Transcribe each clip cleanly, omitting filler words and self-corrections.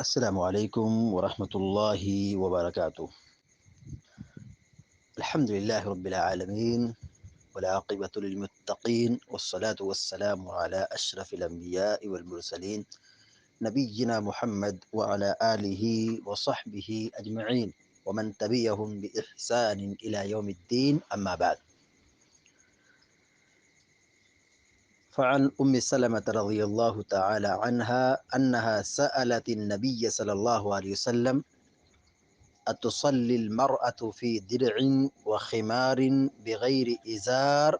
السلام علیکم ورحمۃ اللہ وبرکاتہ۔ الحمد للہ رب العالمین والعاقبۃ للمتقین والصلاة والسلام علی اشرف الانبیاء والمرسلین نبینا محمد وعلی آلہ وصحبہ اجمعین ومن تبعهم بإحسان إلى يوم الدین اما بعد۔ فعن سلمة رضی اللہ تعالی عنها انها سألت النبی صلی اللہ علیہ وسلم أتصلي المرأة في درع وخمار بغير إزار؟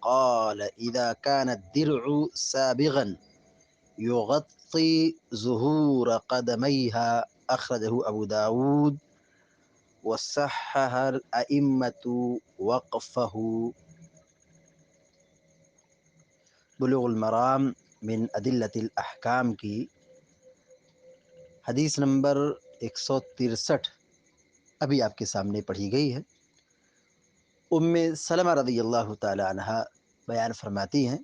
قال إذا كان الدرع سابغا يغطي ظهور قدميها، أخرجه أبو داود وصحح الأئمة وقفه۔ بلوغ المرام من ادلت الاحکام کی حدیث نمبر 163 ابھی آپ کے سامنے پڑھی گئی ہے۔ ام سلمہ رضی اللہ تعالی عنہ بیان فرماتی ہیں،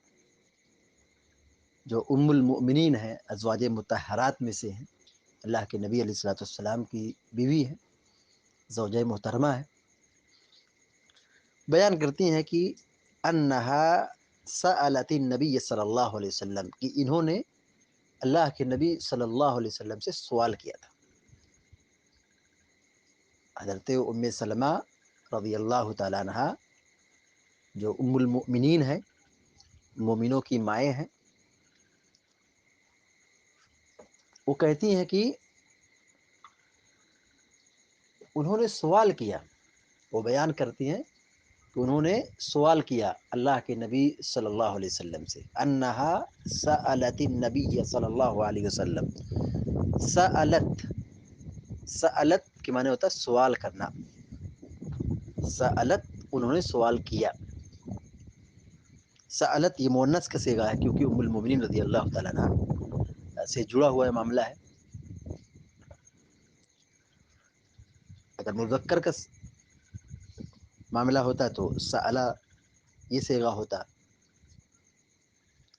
جو ام المؤمنین ہیں، ازواج مطہرات میں سے ہیں، اللہ کے نبی علیہ الصلوۃ والسلام کی بیوی ہے، زوجہ محترمہ ہے۔ بیان کرتی ہیں کہ انہا سألت النبی صلی اللہ علیہ وسلم، کہ انہوں نے اللہ کے نبی صلی اللہ علیہ وسلم سے سوال کیا تھا۔ حضرت ام سلمہ رضی اللہ تعالیٰ عنہ جو ام المؤمنین ہیں، مومنوں کی مائیں ہیں، وہ کہتی ہیں کہ انہوں نے سوال کیا، وہ بیان کرتی ہیں کہ انہوں نے سوال کیا اللہ کے نبی صلی اللہ علیہ وسلم سے۔ انہا سألت النبی صلی اللہ علیہ وسلم، سألت کے معنی ہوتا ہے سوال کرنا، سألت انہوں نے سوال کیا۔ سألت یہ مؤنث کا صیغہ ہے کیونکہ ام المؤمنین رضی اللہ تعالیٰ عنہ سے جڑا ہوا معاملہ ہے۔ اگر مذکر کا معاملہ ہوتا تو سألا یہ صیغہ ہوتا،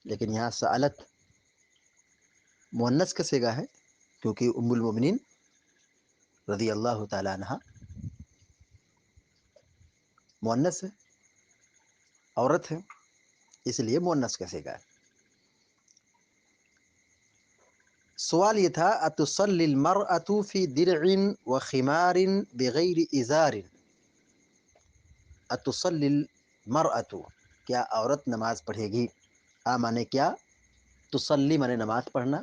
لیکن یہاں سألت مؤنث کا صیغہ ہے کیونکہ ام المؤمنین رضی اللہ تعالی عنہ مؤنث ہے، عورت ہے، اس لیے مؤنث کا صیغہ ہے۔ سوال یہ تھا اتصلی المرأة فی درع وخمار بغیر ازار؟ اتصلی المرأة کیا عورت نماز پڑھے گی؟ مانے کیا، تصلی مانے نماز پڑھنا،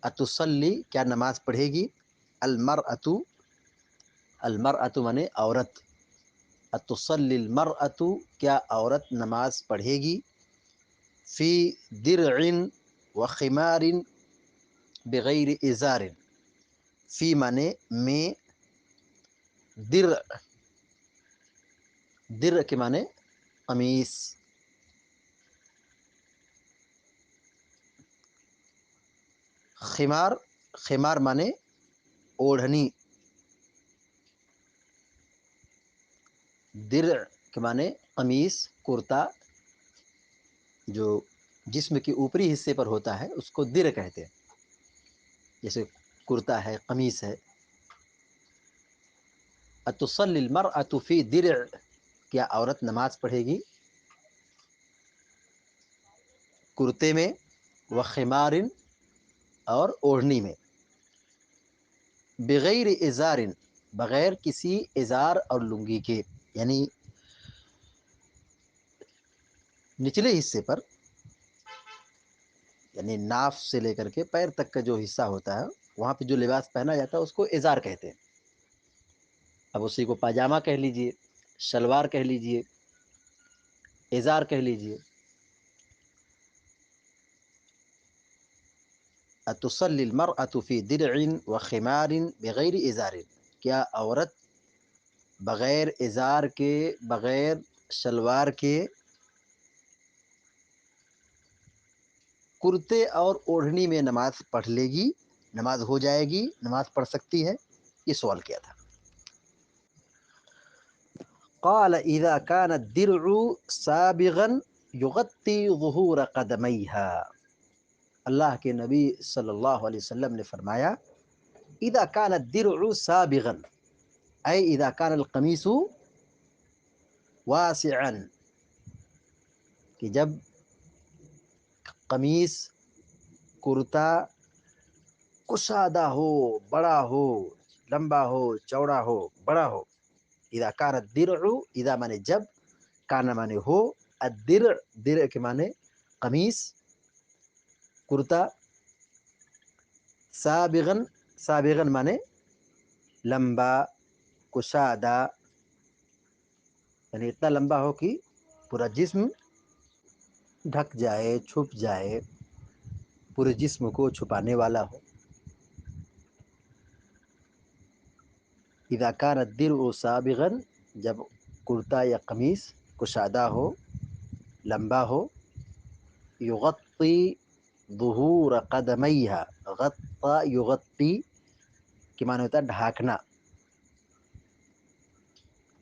اتصلی کیا نماز پڑھے گی، المرأة مانے عورت، اتصلی المرأة کیا عورت نماز پڑھے گی، فی درع وخمار بغیر ازار، فی مانے میں، درع کے مانے قمیص، خمار مانے اوڑھنی، درع کے مانے قمیص، کرتا، جو جسم کے اوپری حصے پر ہوتا ہے اس کو درع کہتے ہیں، جیسے کرتا ہے، قمیص ہے۔ اتصلی المرأة فی درع کیا عورت نماز پڑھے گی کرتے میں، وخمار اور اوڑھنی میں، بغیر ازار بغیر کسی ازار اور لنگی کے، یعنی نچلے حصے پر، یعنی ناف سے لے کر کے پیر تک کا جو حصہ ہوتا ہے وہاں پہ جو لباس پہنا جاتا ہے اس کو ازار کہتے ہیں۔ اب اسی کو پاجامہ کہہ لیجئے، شلوار کہہ لیجئے، ازار کہہ لیجئے۔ اتصلی المرأة فی درع وخمار بغیر ازار کیا عورت بغیر ازار کے، بغیر شلوار کے، کرتے اور اوڑھنی میں نماز پڑھ لے گی، نماز ہو جائے گی، نماز پڑھ سکتی ہے؟ یہ سوال کیا تھا۔ قال اذا كان الدرع سابغا يغطي ظهور قدميها، اللہ کے نبی صلی اللہ علیہ وسلم نے فرمایا اذا كان الدرع سابغا اے اذا كان القمیص واسعا، کہ جب قمیص کرتا کشادہ ہو، بڑا ہو، لمبا ہو، چوڑا ہو، بڑا ہو. اذا كان الدرع، اذا مانے جب، کانا مانے ہو، الدرع درع کے مانے قمیص کرتا، سابغن سابغن مانے لمبا کشادہ، یعنی اتنا لمبا ہو کہ پورا جسم ڈھک جائے، چھپ جائے، پورے جسم کو چھپانے والا ہو. اذا كان الدرع سابغا، جب کرتا یا قمیص کشادہ ہو، لمبا ہو، یغطی ظہور قدمیہا، غطا یغطی کے معنی ہوتا ہے ڈھانکنا،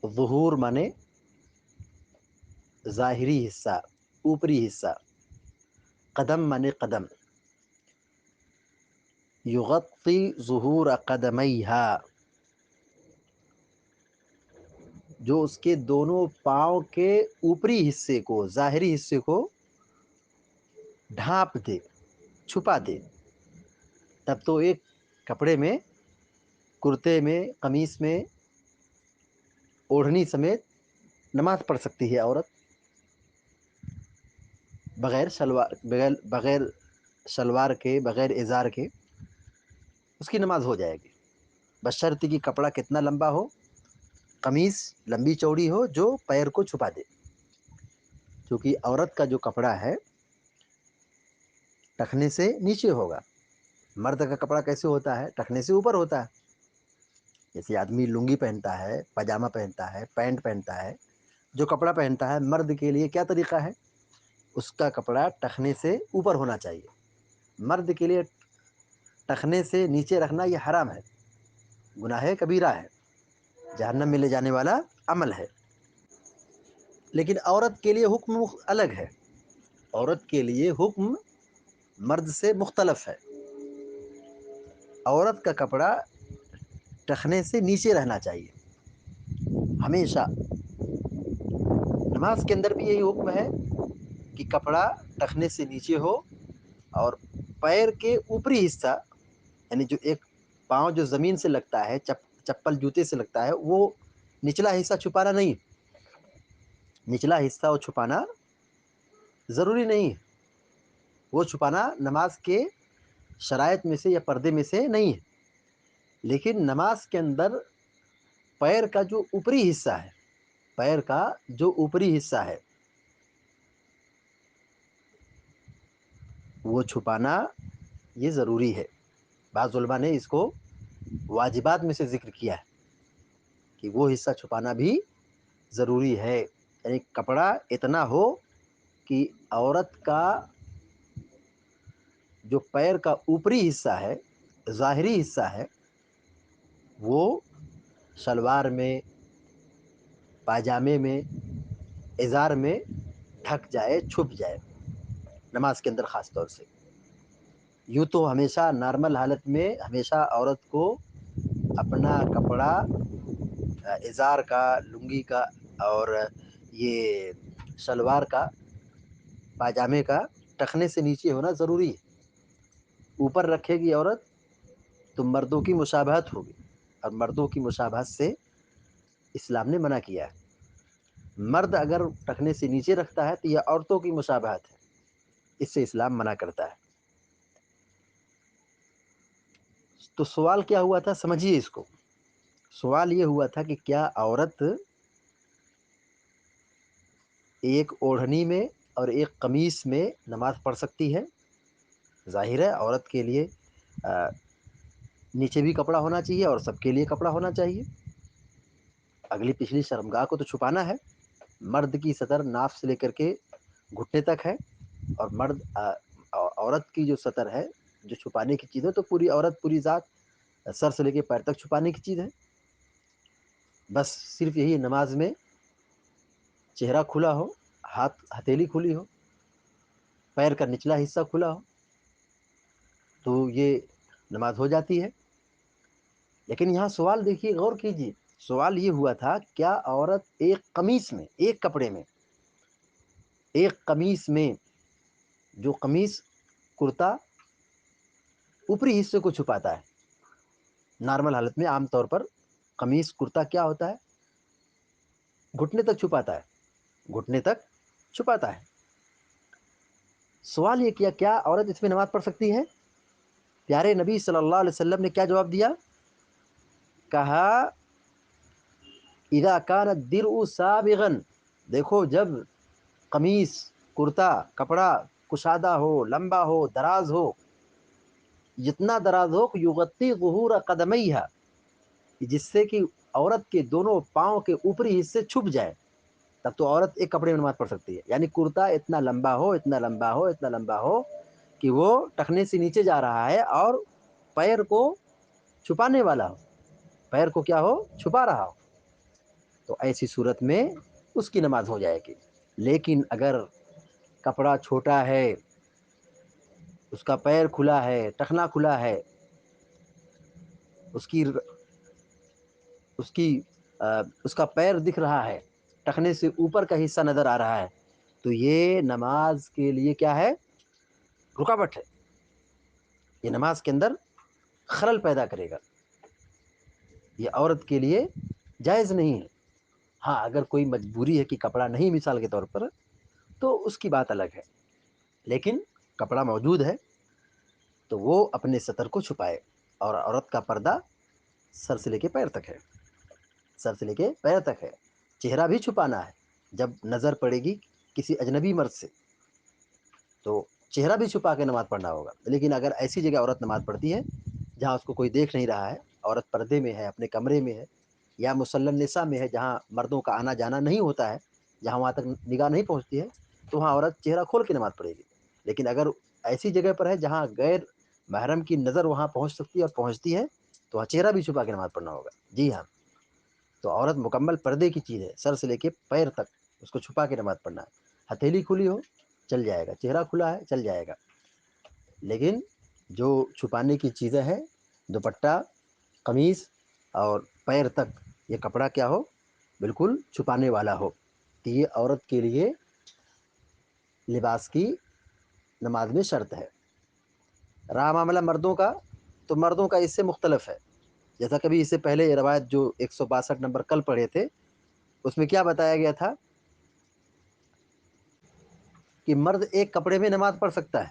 ظہور مانے ظاہری حصہ، اوپری حصہ، قدم مانے قدم، یغطی ظہور قدمیہا، جو اس کے دونوں پاؤں کے اوپری حصے کو، ظاہری حصے کو ڈھانپ دے، چھپا دے. تب تو ایک کپڑے میں، کرتے میں، قمیص میں، اوڑھنی سمیت نماز پڑھ سکتی ہے عورت، بغیر شلوار، بغیر شلوار کے، بغیر ازار کے اس کی نماز ہو جائے گی، بشرط کہ کپڑا کتنا لمبا ہو، قمیص لمبی چوڑی ہو جو پیر کو چھپا دے. کیونکہ عورت کا جو کپڑا ہے ٹخنے سے نیچے ہوگا، مرد کا کپڑا کیسے ہوتا ہے؟ ٹخنے سے اوپر ہوتا ہے. جیسے آدمی لنگی پہنتا ہے، پاجامہ پہنتا ہے، پینٹ پہنتا ہے، جو کپڑا پہنتا ہے مرد کے لیے کیا طریقہ ہے؟ اس کا کپڑا ٹخنے سے اوپر ہونا چاہیے. مرد کے لیے ٹخنے سے نیچے رکھنا یہ حرام ہے، گناہ کبیرہ ہے، جہنم میں لے جانے والا عمل ہے. لیکن عورت کے لیے حکم الگ ہے، عورت کے لیے حکم مرد سے مختلف ہے. عورت کا کپڑا ٹخنے سے نیچے رہنا چاہیے ہمیشہ. نماز کے اندر بھی یہی حکم ہے کہ کپڑا ٹخنے سے نیچے ہو، اور پیر کے اوپری حصہ، یعنی جو ایک پاؤں جو زمین سے لگتا ہے، چپل جوتے سے لگتا ہے، وہ نچلا حصہ چھپانا نہیں. نچلا حصہ وہ چھپانا ضروری نہیں ہے، وہ چھپانا نماز کے شرائط میں سے یا پردے میں سے نہیں ہے. لیکن نماز کے اندر پیر کا جو اوپری حصہ ہے، پیر کا جو اوپری حصہ ہے وہ چھپانا یہ ضروری ہے. بعض علماء نے اس کو واجبات میں سے ذکر کیا ہے کہ وہ حصہ چھپانا بھی ضروری ہے. یعنی کپڑا اتنا ہو کہ عورت کا جو پیر کا اوپری حصہ ہے، ظاہری حصہ ہے، وہ شلوار میں، پاجامے میں، ازار میں ڈھک جائے، چھپ جائے، نماز کے اندر خاص طور سے. یوں تو ہمیشہ نارمل حالت میں ہمیشہ عورت کو اپنا کپڑا ازار کا، لنگی کا، اور یہ شلوار کا، پاجامے کا ٹخنے سے نیچے ہونا ضروری ہے. اوپر رکھے گی عورت تو مردوں کی مشابہت ہوگی، اور مردوں کی مشابہت سے اسلام نے منع کیا ہے. مرد اگر ٹخنے سے نیچے رکھتا ہے تو یہ عورتوں کی مشابہت ہے، اس سے اسلام منع کرتا ہے. تو سوال کیا ہوا تھا، سمجھیے اس کو. سوال یہ ہوا تھا کہ کیا عورت ایک اوڑھنی میں اور ایک قمیص میں نماز پڑھ سکتی ہے؟ ظاہر ہے عورت کے لیے نیچے بھی کپڑا ہونا چاہیے اور سب کے لیے کپڑا ہونا چاہیے. اگلی پچھلی شرمگاہ کو تو چھپانا ہے. مرد کی سطر ناف سے لے کر کے گھٹنے تک ہے، اور عورت کی جو سطر ہے، جو چھپانے کی چیز ہے، تو پوری عورت، پوری ذات سر سے لے کے پیر تک چھپانے کی چیز ہے. بس صرف یہی نماز میں چہرہ کھلا ہو، ہتھیلی کھلی ہو، پیر کا نچلا حصہ کھلا ہو، تو یہ نماز ہو جاتی ہے۔ لیکن یہاں سوال دیکھیے، غور کیجیے، سوال یہ ہوا تھا کیا عورت ایک قمیص میں، ایک کپڑے میں، ایک قمیص میں، جو قمیص کرتا اوپری حصے کو چھپاتا ہے، نارمل حالت میں عام طور پر قمیص کرتا کیا ہوتا ہے، گھٹنے تک چھپاتا ہے، گھٹنے تک چھپاتا ہے۔ سوال یہ کیا کیا عورت اس میں نماز پڑھ سکتی ہے؟ پیارے نبی صلی اللہ علیہ وسلم نے کیا جواب دیا؟ کہا اذا کان الدرء سابغا، دیکھو جب قمیص، کرتا، کپڑا کشادہ ہو، لمبا ہو، دراز ہو، جتنا دراز ہو، یغطی ظہور قدمیہا، جس سے کہ عورت کے دونوں پاؤں کے اوپری حصے چھپ جائے، تب تو عورت ایک کپڑے میں نماز پڑھ سکتی ہے۔ یعنی کرتا اتنا لمبا ہو، اتنا لمبا ہو، اتنا لمبا ہو کہ وہ ٹخنے سے نیچے جا رہا ہے اور پیر کو چھپانے والا ہو، پیر کو کیا ہو، چھپا رہا ہو، تو ایسی صورت میں اس کی نماز ہو جائے گی۔ لیکن اگر کپڑا چھوٹا ہے، اس کا پیر کھلا ہے، ٹخنا کھلا ہے، اس کا پیر دکھ رہا ہے، ٹخنے سے اوپر کا حصہ نظر آ رہا ہے، تو یہ نماز کے لیے کیا ہے، رکاوٹ ہے، یہ نماز کے اندر خلل پیدا کرے گا، یہ عورت کے لیے جائز نہیں ہے۔ ہاں اگر کوئی مجبوری ہے کہ کپڑا نہیں مثال کے طور پر، تو اس کی بات الگ ہے، لیکن کپڑا موجود ہے تو وہ اپنے سطر کو چھپائے، اور عورت کا پردہ سر سے لے کے پیر تک ہے، سر سے لے کے پیر تک ہے، چہرہ بھی چھپانا ہے، جب نظر پڑے گی کسی اجنبی مرد سے تو چہرہ بھی چھپا کے نماز پڑھنا ہوگا۔ لیکن اگر ایسی جگہ عورت نماز پڑھتی ہے جہاں اس کو کوئی دیکھ نہیں رہا ہے، عورت پردے میں ہے، اپنے کمرے میں ہے، یا مصلی النساء میں ہے جہاں مردوں کا آنا جانا نہیں ہوتا ہے، جہاں وہاں تک نگاہ نہیں پہنچتی ہے، تو وہاں عورت چہرہ کھول کے نماز پڑھے گی۔ لیکن اگر ایسی جگہ پر ہے جہاں غیر محرم کی نظر وہاں پہنچ سکتی ہے اور پہنچتی ہے، تو وہاں چہرہ بھی چھپا کے نماز پڑھنا ہوگا۔ جی ہاں، تو عورت مکمل پردے کی چیز ہے، سر سے لے کے پیر تک اس کو چھپا کے نماز پڑھنا ہے۔ ہتھیلی کھلی ہو چل جائے گا، چہرہ کھلا ہے چل جائے گا، لیکن جو چھپانے کی چیزیں ہیں، دوپٹہ، قمیص اور پیر تک یہ کپڑا کیا ہو، بالکل چھپانے والا ہو، تو یہ عورت کے لیے لباس کی نماز میں شرط ہے۔ رہا معاملہ مردوں کا، تو مردوں کا اس سے مختلف ہے، جیسا کبھی اس سے پہلے یہ روایت جو 162 نمبر کل پڑھے تھے، اس میں کیا بتایا گیا تھا کہ مرد ایک کپڑے میں نماز پڑھ سکتا ہے،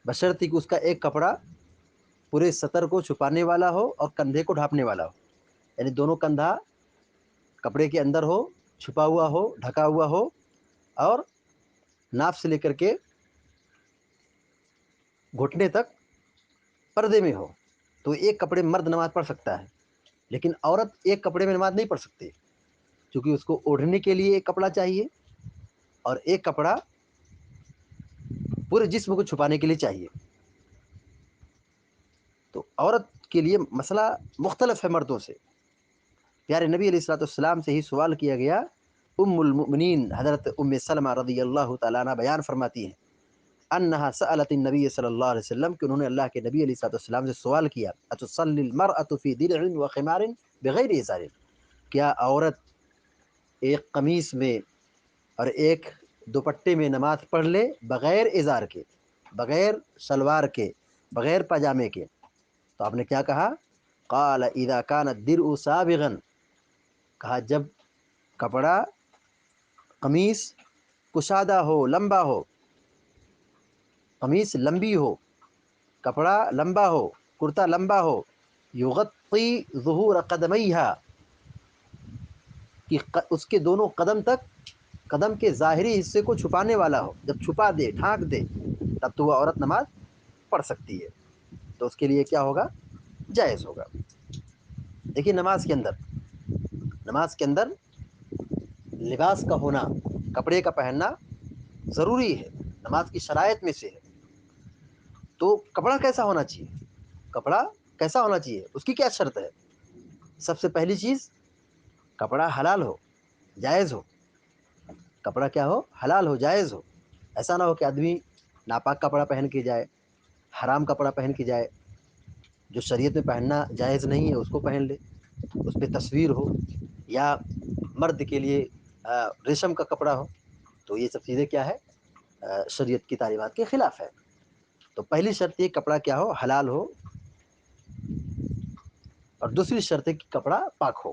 بشرطی کہ اس کا ایک کپڑا پورے سطر کو چھپانے والا ہو اور کندھے کو ڈھانپنے والا ہو، یعنی دونوں کندھا کپڑے کے اندر ہو، چھپا ہوا ہو، ڈھکا ہوا ہو، اور ناف سے لے کر کے گھٹنے تک پردے میں ہو، تو ایک کپڑے میں مرد نماز پڑھ سکتا ہے۔ لیکن عورت ایک کپڑے میں نماز نہیں پڑھ سکتی، کیونکہ اس کو اوڑھنے کے لیے ایک کپڑا چاہیے اور ایک کپڑا پورے جسم کو چھپانے کے لیے چاہیے۔ تو عورت کے لیے مسئلہ مختلف ہے مردوں سے۔ پیارے نبی علیہ الصلوۃ والسلام سے ہی سوال کیا گیا، ام المؤمنین حضرت ام سلمہ رضی اللہ تعالیٰ عنہ بیان فرماتی ہیں، انہا سألت النبی صلی اللہ علیہ وسلم، کہ انہوں نے اللہ کے نبی علیہ الصلوۃ والسلام سے سوال کیا، اتصلی المرأة فی درع وخمار بغیر ازار، کیا عورت ایک قمیص میں اور ایک دوپٹے میں نماز پڑھ لے بغیر ازار کے، بغیر شلوار کے، بغیر پاجامے کے؟ تو آپ نے کیا کہا؟ قال اذا كان الدرء سابغا، کہا جب کپڑا، قمیص کشادہ ہو، لمبا ہو، قمیص لمبی ہو، کپڑا لمبا ہو، کرتا لمبا ہو، یغطی ظہور قدمیہا، کہ اس کے دونوں قدم تک، قدم کے ظاہری حصے کو چھپانے والا ہو، جب چھپا دے، ڈھانک دے، تب تو وہ عورت نماز پڑھ سکتی ہے، تو اس کے لیے کیا ہوگا؟ جائز ہوگا۔ دیکھیے نماز کے اندر لباس کا ہونا، کپڑے کا پہننا ضروری ہے، نماز کی شرائط میں سے ہے۔ تو کپڑا کیسا ہونا چاہیے؟ کپڑا کیسا ہونا چاہیے، اس کی کیا شرط ہے؟ سب سے پہلی چیز، کپڑا حلال ہو، جائز ہو، کپڑا کیا ہو؟ حلال ہو، جائز ہو۔ ایسا نہ ہو کہ آدمی ناپاک کپڑا پہن کے جائے، حرام کپڑا پہن کے جائے، جو شریعت میں پہننا جائز نہیں ہے اس کو پہن لے، اس پہ تصویر ہو، یا مرد کے لیے ریشم کا کپڑا ہو، تو یہ سب چیزیں کیا ہے، شریعت کی تعلیمات کے خلاف ہے۔ تو پہلی شرط یہ کپڑا کیا ہو، حلال ہو، اور دوسری شرط ہے کہ کپڑا پاک ہو۔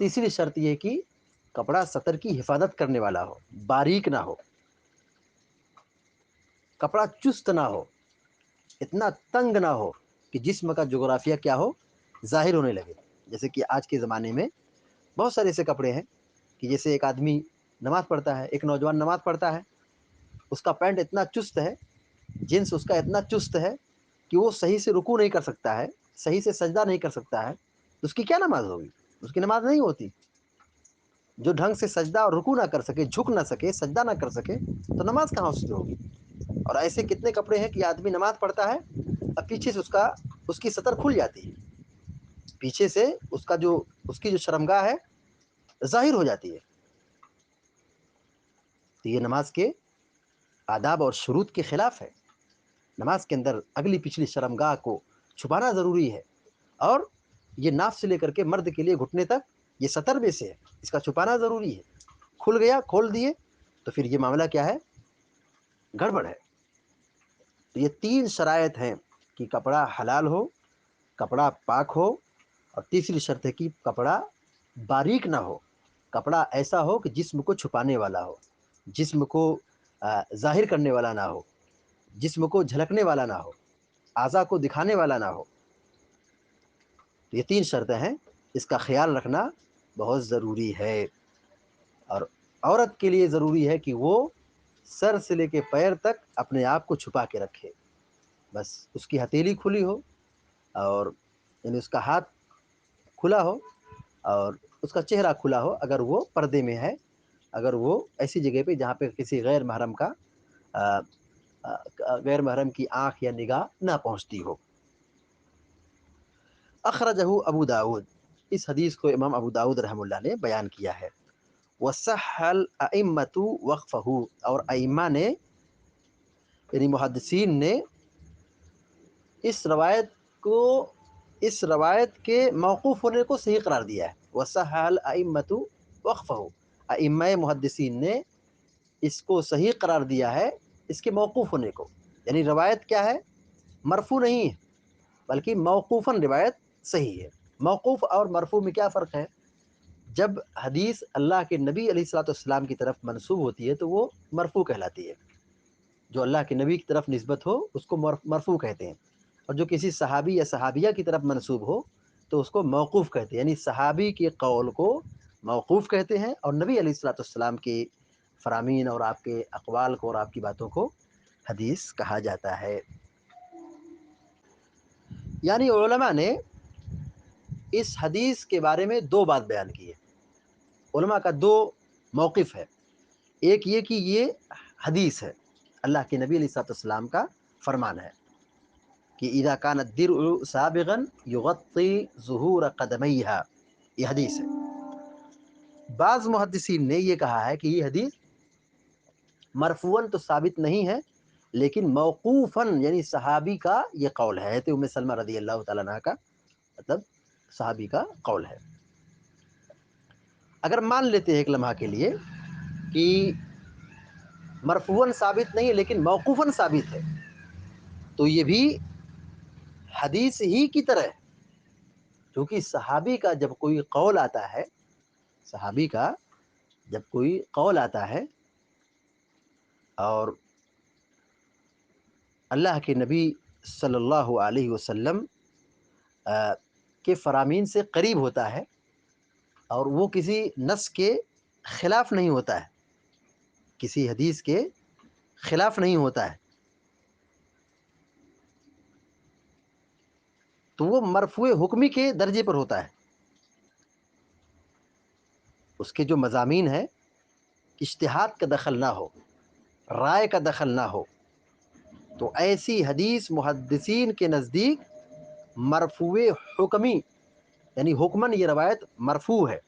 تیسری شرط یہ کہ کپڑا سطر کی حفاظت کرنے والا ہو، باریک نہ ہو، کپڑا چست نہ ہو، اتنا تنگ نہ ہو کہ جسم کا جغرافیہ کیا ہو، ظاہر ہونے لگے۔ جیسے کہ آج کے زمانے میں بہت سارے ایسے کپڑے ہیں کہ جیسے ایک آدمی نماز پڑھتا ہے، ایک نوجوان نماز پڑھتا ہے، اس کا پینٹ اتنا چست ہے، جنس اس کا اتنا چست ہے کہ وہ صحیح سے رکوع نہیں کر سکتا ہے، صحیح سے سجدہ نہیں کر سکتا ہے، تو اس کی کیا نماز ہوگی؟ اس کی نماز نہیں ہوتی۔ جو ڈھنگ سے سجدہ اور رکوع نہ کر سکے، جھک نہ سکے، سجدہ نہ کر سکے، تو نماز کہاں اس کی ہوگی؟ اور ایسے کتنے کپڑے ہیں کہ آدمی نماز پڑھتا ہے اور پیچھے سے اس کی سطر کھل جاتی ہے، پیچھے سے اس کی جو شرمگاہ ہے ظاہر ہو جاتی ہے۔ تو یہ نماز کے آداب اور شروط کے خلاف ہے۔ نماز کے اندر اگلی پچھلی شرمگاہ کو چھپانا ضروری ہے، اور یہ ناف سے لے کر کے مرد کے لیے گھٹنے تک یہ سطر میں سے ہے، اس کا چھپانا ضروری ہے۔ کھل گیا، کھول دیے، تو پھر یہ معاملہ کیا ہے، گڑبڑ ہے۔ تو یہ تین شرائط ہیں کہ کپڑا حلال ہو، کپڑا پاک ہو، اور تیسری شرط ہے کہ کپڑا باریک نہ ہو، کپڑا ایسا ہو کہ جسم کو چھپانے والا ہو، جسم کو ظاہر کرنے والا نہ ہو، جسم کو جھلکنے والا نہ ہو، اعضاء کو دکھانے والا نہ ہو۔ یہ تین شرطیں ہیں، اس کا خیال رکھنا بہت ضروری ہے۔ اور عورت کے لیے ضروری ہے کہ وہ سر سے لے کے پیر تک اپنے آپ کو چھپا کے رکھے، بس اس کی ہتھیلی کھلی ہو، اور یعنی اس کا ہاتھ کھلا ہو اور اس کا چہرہ کھلا ہو، اگر وہ پردے میں ہے، اگر وہ ایسی جگہ پہ جہاں پہ کسی غیر محرم کی آنکھ یا نگاہ نہ پہنچتی ہو۔ اخرجہ ابو داود، اس حدیث کو امام ابو داود رحمہ اللہ نے بیان کیا ہے۔ وصح الائمۃ وقفہ، اور ائمہ نے یعنی محدثین نے اس روایت کے موقوف ہونے کو صحیح قرار دیا ہے۔ وصح الائمۃ وقفہ، ائمہ محدثین نے اس کو صحیح قرار دیا ہے، اس کے موقوف ہونے کو، یعنی روایت کیا ہے، مرفوع نہیں ہے بلکہ موقوفاً روایت صحیح ہے۔ موقوف اور مرفوع میں کیا فرق ہے؟ جب حدیث اللہ کے نبی علیہ الصلوۃ والسلام کی طرف منسوب ہوتی ہے تو وہ مرفوع کہلاتی ہے، جو اللہ کے نبی کی طرف نسبت ہو اس کو مرفوع کہتے ہیں، اور جو کسی صحابی یا صحابیہ کی طرف منسوب ہو تو اس کو موقوف کہتے ہیں، یعنی صحابی کے قول کو موقوف کہتے ہیں، اور نبی علیہ الصلوۃ والسلام کے فرامین اور آپ کے اقوال کو اور آپ کی باتوں کو حدیث کہا جاتا ہے۔ یعنی علماء نے اس حدیث کے بارے میں دو بات بیان کی ہے، علماء کا دو موقف ہے۔ ایک یہ کہ یہ حدیث ہے، اللہ کے نبی علیہ الصلوۃ والسلام کا فرمان ہے کہ اذا کان الدرع سابغا یغطی ظہور قدمیہا، یہ حدیث ہے۔ بعض محدثین نے یہ کہا ہے کہ یہ حدیث مرفوعاً تو ثابت نہیں ہے، لیکن موقوفاً یعنی صحابی کا یہ قول ہے، حضرت ام سلمہ رضی اللہ تعالیٰ عنہ کا، مطلب صحابی کا قول ہے۔ اگر مان لیتے ہیں ایک لمحہ کے لیے کہ مرفوعاً ثابت نہیں ہے لیکن موقوفاً ثابت ہے، تو یہ بھی حدیث ہی کی طرح ہے، کیونکہ صحابی کا جب کوئی قول آتا ہے، صحابی کا جب کوئی قول آتا ہے اور اللہ کے نبی صلی اللہ علیہ وسلم کے فرامین سے قریب ہوتا ہے اور وہ کسی نص کے خلاف نہیں ہوتا ہے، کسی حدیث کے خلاف نہیں ہوتا ہے، تو وہ مرفوع حکمی کے درجے پر ہوتا ہے۔ اس کے جو مضامین ہیں، اجتہاد کا دخل نہ ہو، رائے کا دخل نہ ہو، تو ایسی حدیث محدثین کے نزدیک مرفوع حکمی، یعنی حکماً یہ روایت مرفوع ہے،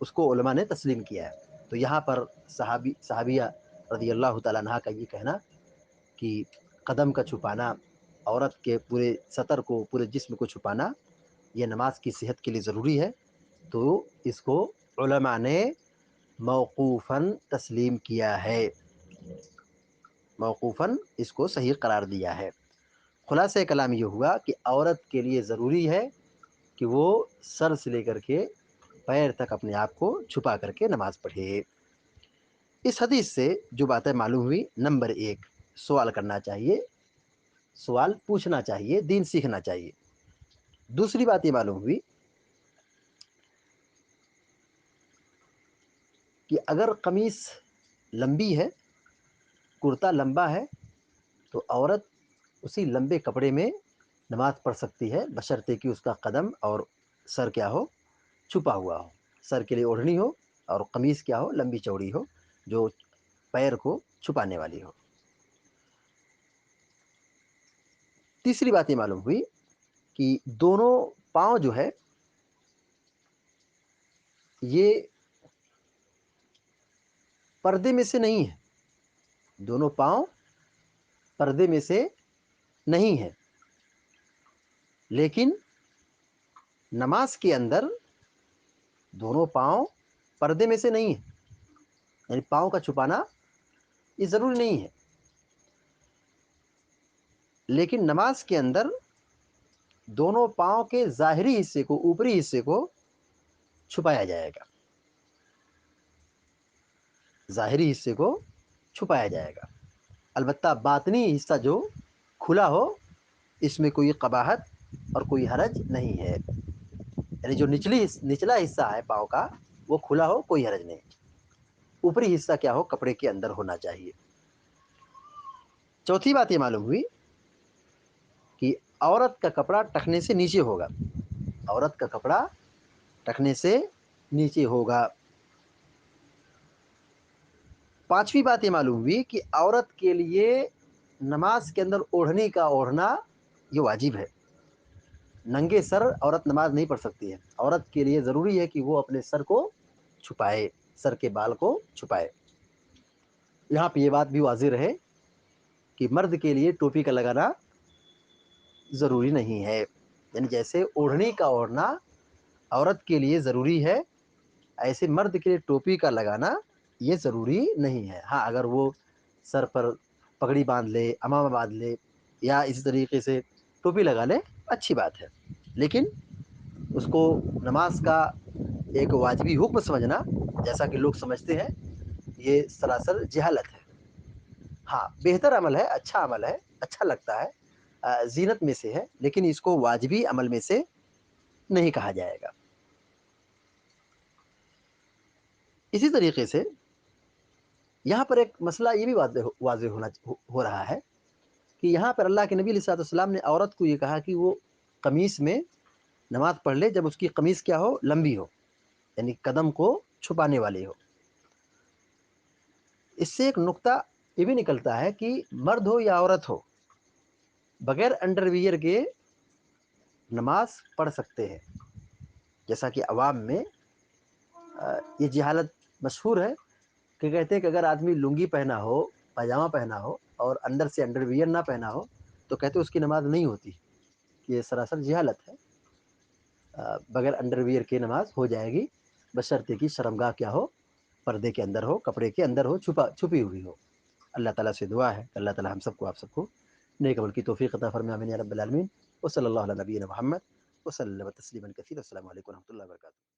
اس کو علماء نے تسلیم کیا ہے۔ تو یہاں پر صحابیہ رضی اللہ تعالیٰ عنہ کا یہ کہنا کہ قدم کا چھپانا، عورت کے پورے سطر کو، پورے جسم کو چھپانا، یہ نماز کی صحت کے لیے ضروری ہے، تو اس کو علماء نے موقوفاً تسلیم کیا ہے، موقوفاً اس کو صحیح قرار دیا ہے۔ خلاصہ کلام یہ ہوا کہ عورت کے لیے ضروری ہے کہ وہ سر سے لے کر کے پیر تک اپنے آپ کو چھپا کر کے نماز پڑھے۔ اس حدیث سے جو باتیں معلوم ہوئی، نمبر ایک، سوال کرنا چاہیے، سوال پوچھنا چاہیے، دین سیکھنا چاہیے۔ دوسری بات یہ معلوم ہوئی کہ اگر قمیص لمبی ہے، کرتا لمبا ہے، تو عورت اسی لمبے کپڑے میں نماز پڑھ سکتی ہے، بشرطے کہ اس کا قدم اور سر کیا ہو، چھپا ہوا ہو، سر کے لیے اوڑھنی ہو اور قمیص کیا ہو، لمبی چوڑی ہو، جو پیر کو چھپانے والی ہو۔ تیسری بات یہ معلوم ہوئی کہ دونوں پاؤں جو ہے یہ پردے میں سے نہیں ہے، دونوں پاؤں پردے میں سے نہیں ہے، لیکن نماز کے اندر دونوں پاؤں پردے میں سے نہیں ہے، یعنی پاؤں کا چھپانا یہ ضروری نہیں ہے، لیکن نماز کے اندر دونوں پاؤں کے ظاہری حصے کو، اوپری حصے کو چھپایا جائے گا، ظاہری حصے کو چھپایا جائے گا، البتہ باطنی حصہ جو کھلا ہو اس میں کوئی قباحت اور کوئی حرج نہیں ہے، یعنی جو نچلا حصہ ہے پاؤں کا وہ کھلا ہو، کوئی حرج نہیں، اوپری حصہ کیا ہو، کپڑے کے اندر ہونا چاہیے۔ چوتھی بات یہ معلوم ہوئی کہ عورت کا کپڑا ٹخنے سے نیچے ہوگا، عورت کا کپڑا ٹخنے سے نیچے ہوگا۔ پانچویں بات یہ معلوم ہوئی کہ عورت کے لیے نماز کے اندر اوڑھنی کا اوڑھنا یہ واجب ہے، ننگے سر عورت نماز نہیں پڑھ سکتی ہے، عورت کے لیے ضروری ہے کہ وہ اپنے سر کو چھپائے، سر کے بال کو چھپائے۔ یہاں پہ یہ بات بھی واضح رہے کہ مرد کے لیے ٹوپی کا لگانا ضروری نہیں ہے، یعنی جیسے اوڑھنی کا اوڑھنا عورت کے لیے ضروری ہے، ایسے مرد کے لیے ٹوپی کا لگانا یہ ضروری نہیں ہے۔ ہاں اگر وہ سر پر پگڑی باندھ لے، عمامہ باندھ لے، یا اسی طریقے سے ٹوپی لگا لے، اچھی بات ہے، لیکن اس کو نماز کا ایک واجبی حکم سمجھنا جیسا کہ لوگ سمجھتے ہیں، یہ سراسر جہالت ہے۔ ہاں بہتر عمل ہے، اچھا عمل ہے، اچھا لگتا ہے، زینت میں سے ہے، لیکن اس کو واجبی عمل میں سے نہیں کہا جائے گا۔ اسی طریقے سے یہاں پر ایک مسئلہ یہ بھی واضح ہو رہا ہے کہ یہاں پر اللہ کے نبی علیہ الصلوۃ والسلام نے عورت کو یہ کہا کہ وہ قمیص میں نماز پڑھ لے جب اس کی قمیص کیا ہو، لمبی ہو، یعنی قدم کو چھپانے والی ہو۔ اس سے ایک نقطہ یہ بھی نکلتا ہے کہ مرد ہو یا عورت ہو، بغیر انڈر ویئر کے نماز پڑھ سکتے ہیں، جیسا کہ عوام میں یہ جہالت مشہور ہے کہ کہتے ہیں کہ اگر آدمی لنگی پہنا ہو، پاجامہ پہنا ہو اور اندر سے انڈر ویئر نہ پہنا ہو تو کہتے اس کی نماز نہیں ہوتی، یہ سراسر جہالت ہے، بغیر انڈر ویئر کے نماز ہو جائے گی، بشرطے کہ شرمگاہ کیا ہو، پردے کے اندر ہو، کپڑے کے اندر ہو، چھپی ہوئی ہو۔ اللہ تعالیٰ سے دعا ہے کہ اللہ تعالیٰ ہم سب کو، آپ سب کو نیک عمل کی توفیق عطا فرمائے، آمین یا رب العالمین۔ وصلی اللہ علی نبینا محمد وسلم تسلیما کثیرا۔ السلام علیکم و رحمۃ اللہ وبرکاتہ۔